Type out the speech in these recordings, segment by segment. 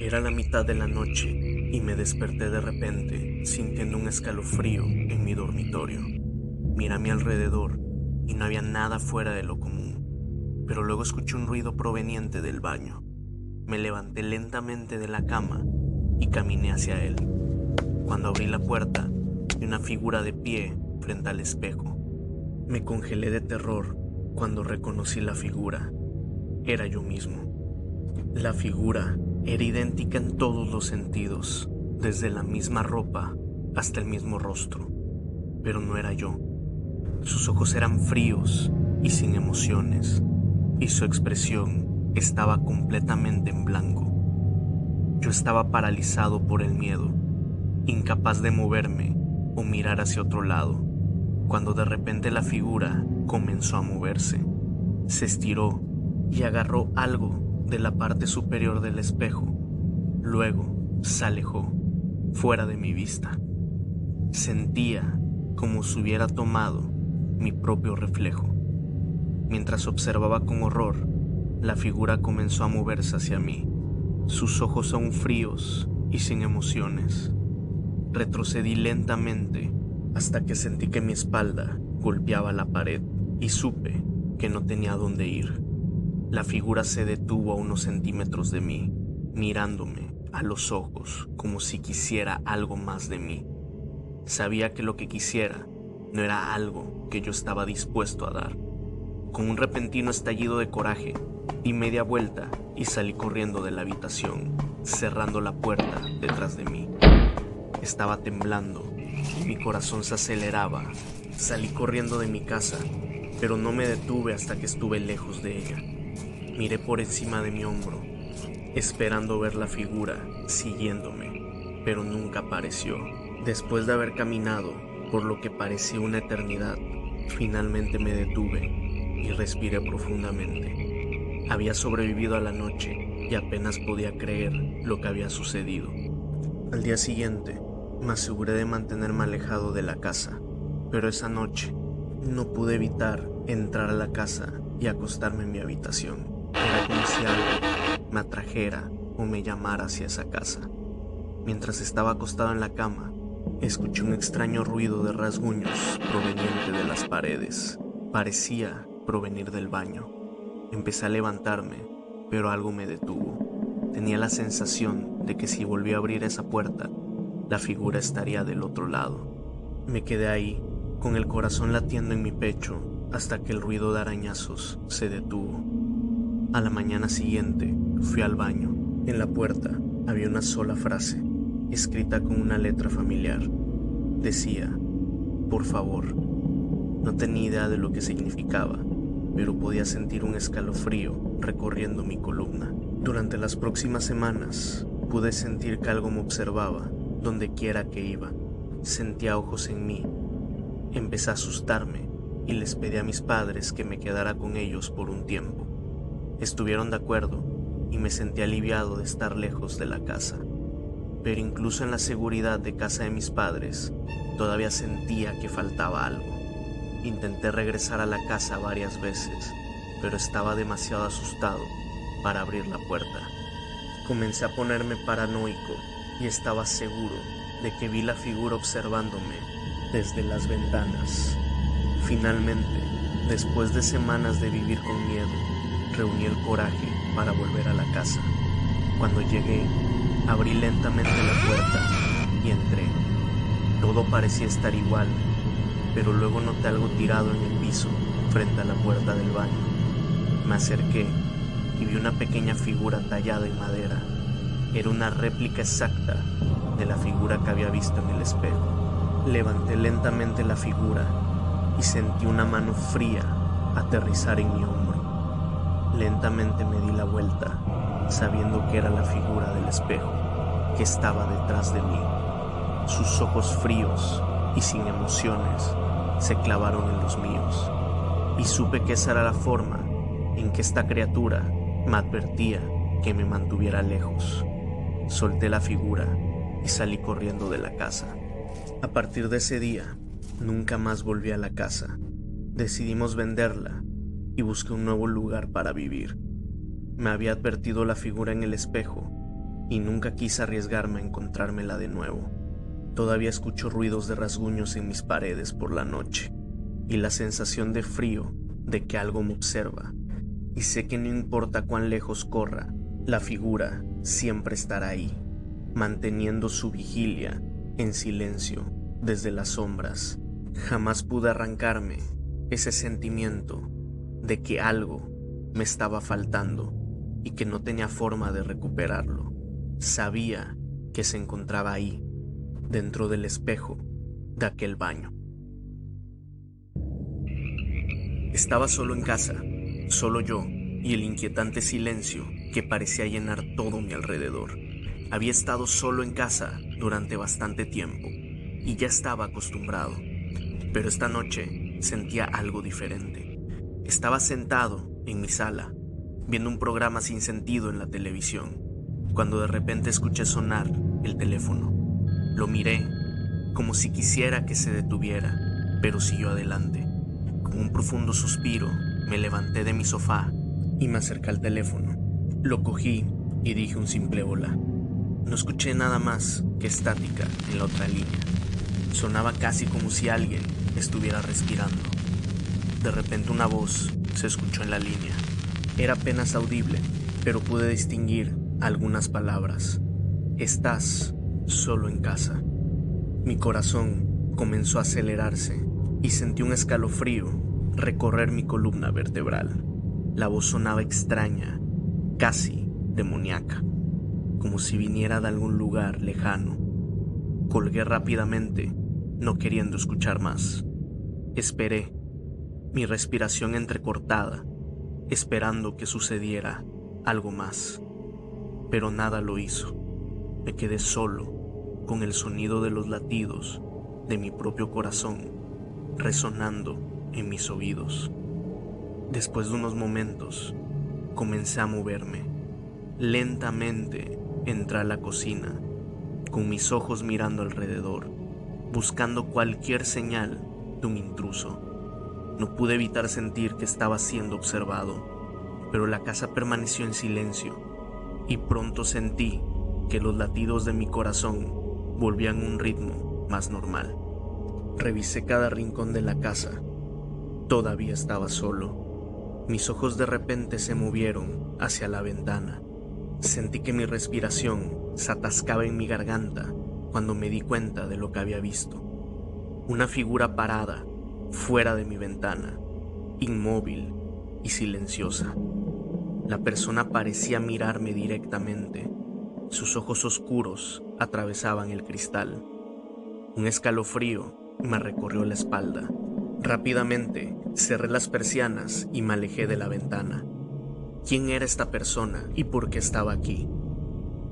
Era la mitad de la noche y me desperté de repente sintiendo un escalofrío en mi dormitorio. Miré a mi alrededor y no había nada fuera de lo común, pero luego escuché un ruido proveniente del baño. Me levanté lentamente de la cama y caminé hacia él. Cuando abrí la puerta, vi una figura de pie frente al espejo. Me congelé de terror cuando reconocí la figura. Era yo mismo. La figura era idéntica en todos los sentidos, desde la misma ropa hasta el mismo rostro, pero no era yo. Sus ojos eran fríos y sin emociones, y su expresión estaba completamente en blanco. Yo estaba paralizado por el miedo, incapaz de moverme o mirar hacia otro lado, cuando de repente la figura comenzó a moverse. Se estiró y agarró algo de la parte superior del espejo. Luego se alejó, fuera de mi vista. Sentía como si hubiera tomado mi propio reflejo. Mientras observaba con horror, la figura comenzó a moverse hacia mí, sus ojos aún fríos y sin emociones. Retrocedí lentamente hasta que sentí que mi espalda golpeaba la pared y supe que no tenía dónde ir. La figura se detuvo a unos centímetros de mí, mirándome a los ojos como si quisiera algo más de mí. Sabía que lo que quisiera no era algo que yo estaba dispuesto a dar. Con un repentino estallido de coraje, di media vuelta y salí corriendo de la habitación, cerrando la puerta detrás de mí. Estaba temblando y mi corazón se aceleraba. Salí corriendo de mi casa, pero no me detuve hasta que estuve lejos de ella. Miré por encima de mi hombro, esperando ver la figura siguiéndome, pero nunca apareció. Después de haber caminado por lo que parecía una eternidad, finalmente me detuve y respiré profundamente. Había sobrevivido a la noche y apenas podía creer lo que había sucedido. Al día siguiente, me aseguré de mantenerme alejado de la casa, pero esa noche no pude evitar entrar a la casa y acostarme en mi habitación. Era como si algo me atrajera o me llamara hacia esa casa. Mientras estaba acostado en la cama, escuché un extraño ruido de rasguños proveniente de las paredes. Parecía provenir del baño. Empecé a levantarme, pero algo me detuvo. Tenía la sensación de que si volvía a abrir esa puerta, la figura estaría del otro lado. Me quedé ahí, con el corazón latiendo en mi pecho, hasta que el ruido de arañazos se detuvo. A la mañana siguiente fui al baño. En la puerta había una sola frase, escrita con una letra familiar. Decía, por favor. No tenía idea de lo que significaba, pero podía sentir un escalofrío recorriendo mi columna. Durante las próximas semanas pude sentir que algo me observaba donde quiera que iba. Sentía ojos en mí. Empecé a asustarme y les pedí a mis padres que me quedara con ellos por un tiempo. Estuvieron de acuerdo y me sentí aliviado de estar lejos de la casa. Pero incluso en la seguridad de casa de mis padres, todavía sentía que faltaba algo. Intenté regresar a la casa varias veces, pero estaba demasiado asustado para abrir la puerta. Comencé a ponerme paranoico y estaba seguro de que vi la figura observándome desde las ventanas. Finalmente, después de semanas de vivir con miedo, reuní el coraje para volver a la casa. Cuando llegué, abrí lentamente la puerta y entré. Todo parecía estar igual, pero luego noté algo tirado en el piso frente a la puerta del baño. Me acerqué y vi una pequeña figura tallada en madera. Era una réplica exacta de la figura que había visto en el espejo. Levanté lentamente la figura y sentí una mano fría aterrizar en mi hombro. Lentamente me di la vuelta, sabiendo que era la figura del espejo que estaba detrás de mí. Sus ojos fríos y sin emociones se clavaron en los míos, y supe que esa era la forma en que esta criatura me advertía que me mantuviera lejos. Solté la figura y salí corriendo de la casa. A partir de ese día, nunca más volví a la casa. Decidimos venderla y busqué un nuevo lugar para vivir. Me había advertido la figura en el espejo y nunca quise arriesgarme a encontrármela de nuevo. Todavía escucho ruidos de rasguños en mis paredes por la noche y la sensación de frío de que algo me observa, y sé que no importa cuán lejos corra, la figura siempre estará ahí, manteniendo su vigilia en silencio desde las sombras. Jamás pude arrancarme ese sentimiento de que algo me estaba faltando y que no tenía forma de recuperarlo. Sabía que se encontraba ahí, dentro del espejo de aquel baño. Estaba solo en casa, solo yo y el inquietante silencio que parecía llenar todo mi alrededor. Había estado solo en casa durante bastante tiempo y ya estaba acostumbrado, pero esta noche sentía algo diferente. Estaba sentado en mi sala, viendo un programa sin sentido en la televisión, cuando de repente escuché sonar el teléfono. Lo miré, como si quisiera que se detuviera, pero siguió adelante. Con un profundo suspiro, me levanté de mi sofá y me acerqué al teléfono. Lo cogí y dije un simple hola. No escuché nada más que estática en la otra línea. Sonaba casi como si alguien estuviera respirando. De repente una voz se escuchó en la línea. Era apenas audible, pero pude distinguir algunas palabras. Estás solo en casa. Mi corazón comenzó a acelerarse y sentí un escalofrío recorrer mi columna vertebral. La voz sonaba extraña, casi demoníaca, como si viniera de algún lugar lejano. Colgué rápidamente, no queriendo escuchar más. Esperé, mi respiración entrecortada, esperando que sucediera algo más. Pero nada lo hizo. Me quedé solo, con el sonido de los latidos de mi propio corazón resonando en mis oídos. Después de unos momentos, comencé a moverme. Lentamente entré a la cocina, con mis ojos mirando alrededor, buscando cualquier señal de un intruso. No pude evitar sentir que estaba siendo observado, pero la casa permaneció en silencio y pronto sentí que los latidos de mi corazón volvían a un ritmo más normal. Revisé cada rincón de la casa. Todavía estaba solo. Mis ojos de repente se movieron hacia la ventana. Sentí que mi respiración se atascaba en mi garganta cuando me di cuenta de lo que había visto. Una figura parada fuera de mi ventana, inmóvil y silenciosa. La persona parecía mirarme directamente. Sus ojos oscuros atravesaban el cristal. Un escalofrío me recorrió la espalda. Rápidamente cerré las persianas y me alejé de la ventana. ¿Quién era esta persona y por qué estaba aquí?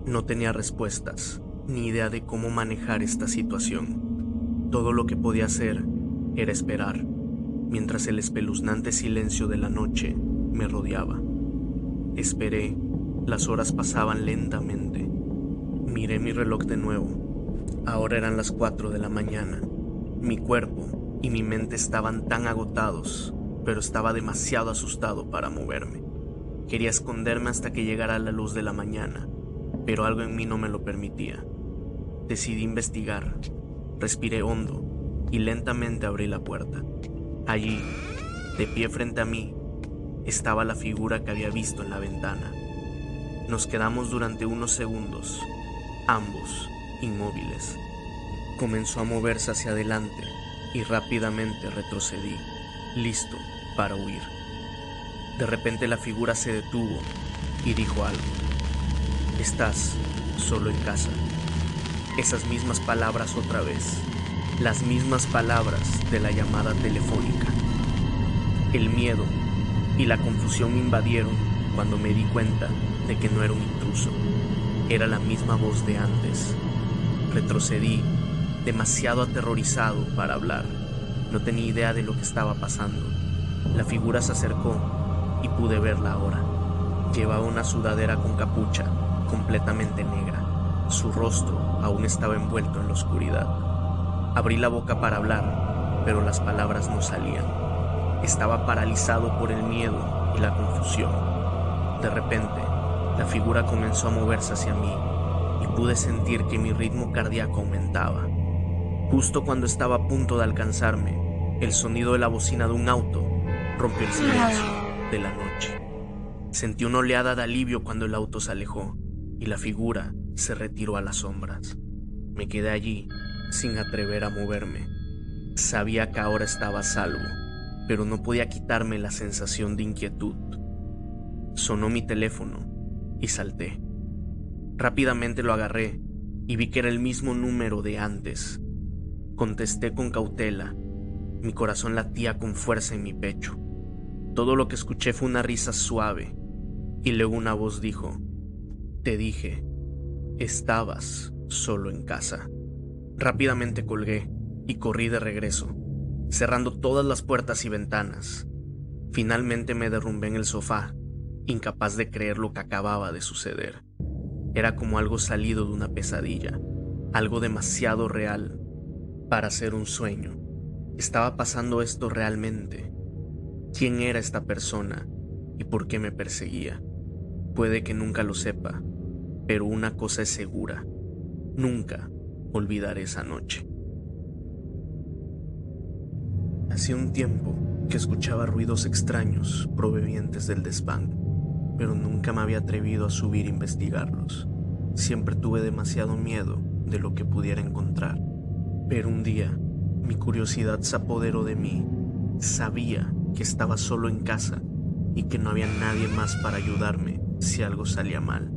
No tenía respuestas, ni idea de cómo manejar esta situación. Todo lo que podía hacer era esperar, mientras el espeluznante silencio de la noche me rodeaba. Esperé, las horas pasaban lentamente. Miré mi reloj de nuevo. Ahora eran las 4 de la mañana. Mi cuerpo y mi mente estaban tan agotados, pero estaba demasiado asustado para moverme. Quería esconderme hasta que llegara la luz de la mañana, pero algo en mí no me lo permitía. Decidí investigar. Respiré hondo y lentamente abrí la puerta. Allí, de pie frente a mí, estaba la figura que había visto en la ventana. Nos quedamos durante unos segundos, ambos inmóviles. Comenzó a moverse hacia adelante y rápidamente retrocedí, listo para huir. De repente la figura se detuvo y dijo algo. Estás solo en casa. Esas mismas palabras otra vez, las mismas palabras de la llamada telefónica. El miedo y la confusión me invadieron cuando me di cuenta de que no era un intruso. Era la misma voz de antes. Retrocedí, demasiado aterrorizado para hablar. No tenía idea de lo que estaba pasando. La figura se acercó y pude verla ahora. Llevaba una sudadera con capucha, completamente negra. Su rostro aún estaba envuelto en la oscuridad. Abrí la boca para hablar, pero las palabras no salían. Estaba paralizado por el miedo y la confusión. De repente, la figura comenzó a moverse hacia mí, pude sentir que mi ritmo cardíaco aumentaba. Justo cuando estaba a punto de alcanzarme, el sonido de la bocina de un auto rompió el silencio de la noche. Sentí una oleada de alivio cuando el auto se alejó y la figura se retiró a las sombras. Me quedé allí sin atrever a moverme. Sabía que ahora estaba a salvo, pero no podía quitarme la sensación de inquietud. Sonó mi teléfono y salté. Rápidamente lo agarré y vi que era el mismo número de antes. Contesté con cautela. Mi corazón latía con fuerza en mi pecho. Todo lo que escuché fue una risa suave y luego una voz dijo: "Te dije, estabas solo en casa". Rápidamente colgué y corrí de regreso, cerrando todas las puertas y ventanas. Finalmente me derrumbé en el sofá, incapaz de creer lo que acababa de suceder. Era como algo salido de una pesadilla, algo demasiado real para ser un sueño. ¿Estaba pasando esto realmente? ¿Quién era esta persona y por qué me perseguía? Puede que nunca lo sepa, pero una cosa es segura: nunca olvidaré esa noche. Hacía un tiempo que escuchaba ruidos extraños provenientes del desván, pero nunca me había atrevido a subir a investigarlos. Siempre tuve demasiado miedo de lo que pudiera encontrar. Pero un día, mi curiosidad se apoderó de mí. Sabía que estaba solo en casa y que no había nadie más para ayudarme si algo salía mal.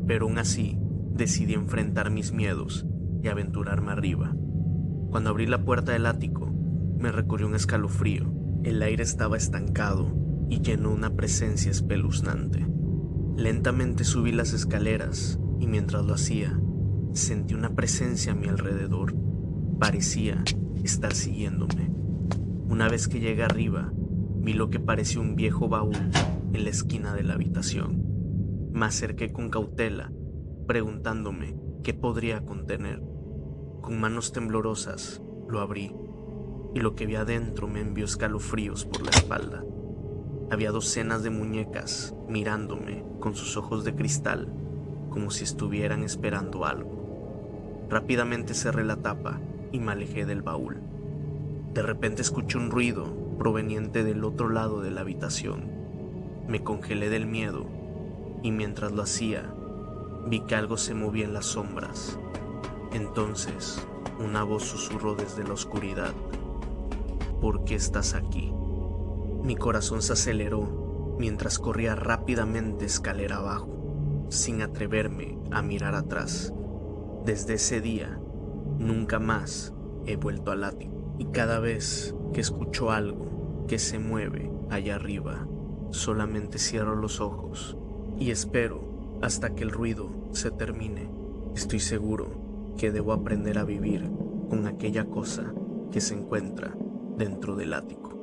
Pero aún así, decidí enfrentar mis miedos y aventurarme arriba. Cuando abrí la puerta del ático, me recorrió un escalofrío. El aire estaba estancado y lleno de una presencia espeluznante. Lentamente subí las escaleras y mientras lo hacía, sentí una presencia a mi alrededor. Parecía estar siguiéndome. Una vez que llegué arriba, vi lo que parecía un viejo baúl en la esquina de la habitación. Me acerqué con cautela, preguntándome qué podría contener. Con manos temblorosas, lo abrí, y lo que vi adentro me envió escalofríos por la espalda. Había docenas de muñecas mirándome con sus ojos de cristal, como si estuvieran esperando algo. Rápidamente cerré la tapa y me alejé del baúl. De repente escuché un ruido proveniente del otro lado de la habitación. Me congelé del miedo y mientras lo hacía, vi que algo se movía en las sombras. Entonces, una voz susurró desde la oscuridad: ¿por qué estás aquí? Mi corazón se aceleró mientras corría rápidamente escalera abajo, sin atreverme a mirar atrás. Desde ese día, nunca más he vuelto al ático. Y cada vez que escucho algo que se mueve allá arriba, solamente cierro los ojos y espero hasta que el ruido se termine. Estoy seguro que debo aprender a vivir con aquella cosa que se encuentra dentro del ático.